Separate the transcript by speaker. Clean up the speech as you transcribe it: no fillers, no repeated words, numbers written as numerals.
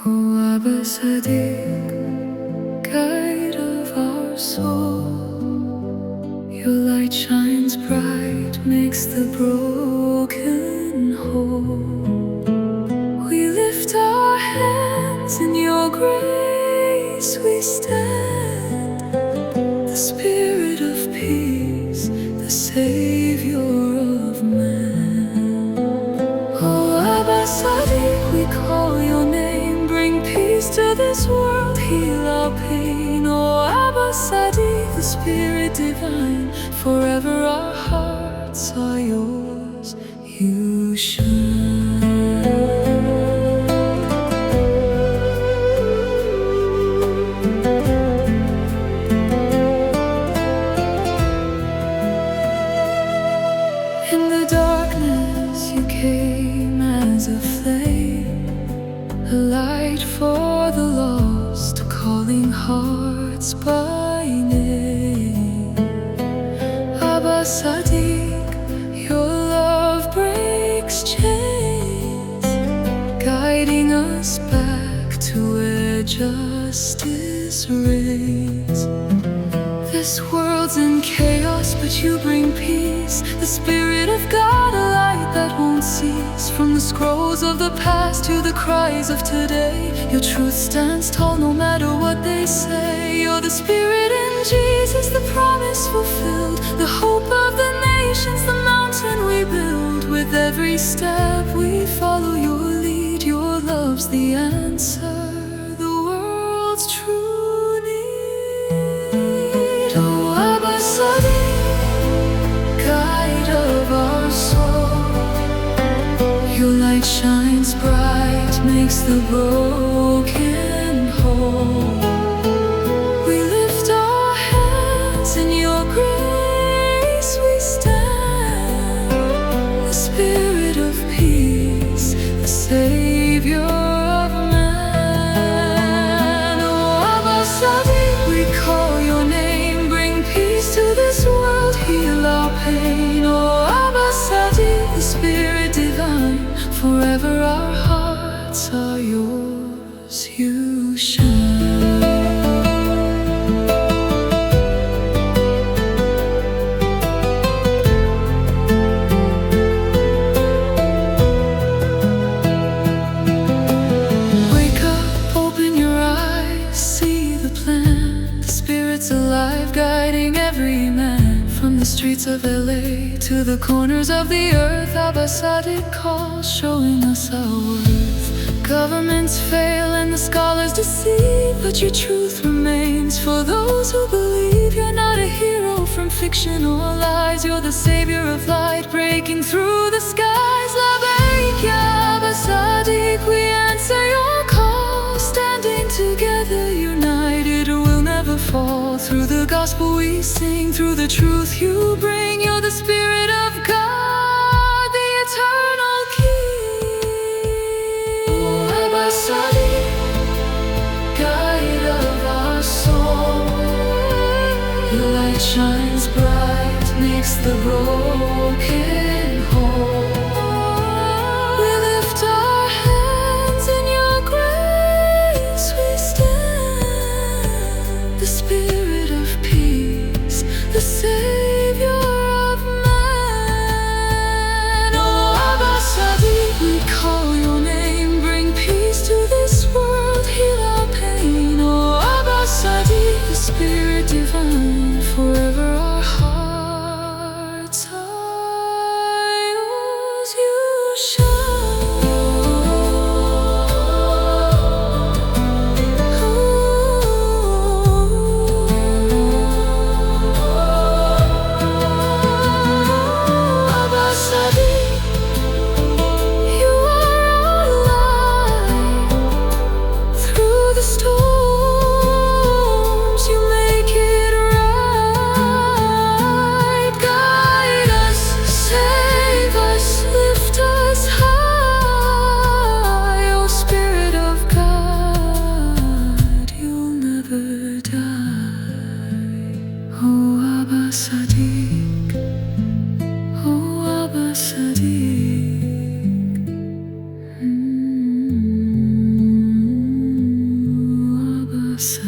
Speaker 1: O Aba Al-Sadiq, guide of our soul, your light shines bright, makes the broken whole. We lift our hands in your grace, we stand, the spirit of peace, the savior of man. O Aba Al-Sadiq, we call your name, bring peace to this world, heal our pain. O Aba Al-Sadiq, the spirit divine, forever our hearts are yours, you shine. In the darkness you came as a flame, a light for the lost, calling hearts by name. Aba Al-Sadiq, your love breaks chains, guiding us back to where justice reigns. This world's in chaos, but you bring peace, the Spirit of God, a light that won't cease. From the scrolls of the past to the cries of today, your truth stands tall no matter what they say. You're the Spirit in Jesus, the promise fulfilled, the hope of the nations, the mountain we build. With every step we follow your lead, your love's the answer, the world's true need. Oh, Aba Al-Sadiq, guide of our soul, your light shines bright, makes the broken whole. We lift our hands in your grace, we stand, the spirit of peace, the savior of man. Oh, Aba Al-Sadiq, we call your name, bring peace to this world, heal our pain. Oh, Aba Al-Sadiq, the spirit divine, forever our hearts are yours, you shine. Wake up, open your eyes, see the plan, the spirit's alive, guiding every man. From the streets of LA to the corners of the earth, Aba Al-Sadiq calls, showing us our worth. Governments fail and the scholars deceive, but your truth remains for those who believe. You're not a hero from fiction or lies, you're the savior of light, breaking through the skies. Labbaik ya Aba Al-Sadiq, we answer your call, standing together, united, we'll never fall. Through the gospel we sing, through the truth you bring, you're the spirit of God, the eternal King. Oh, Aba Al-Sadiq, guide of our soul, your light shines bright, makes the broken whole. We lift our hands in your grace, we stand, the spirit of peace, the savior of man. Oh, Aba Al-Sadiq, we call your name, bring peace to this world, heal our pain. Oh, Aba Al-Sadiq, the spirit divine, forever our hearts are blossom.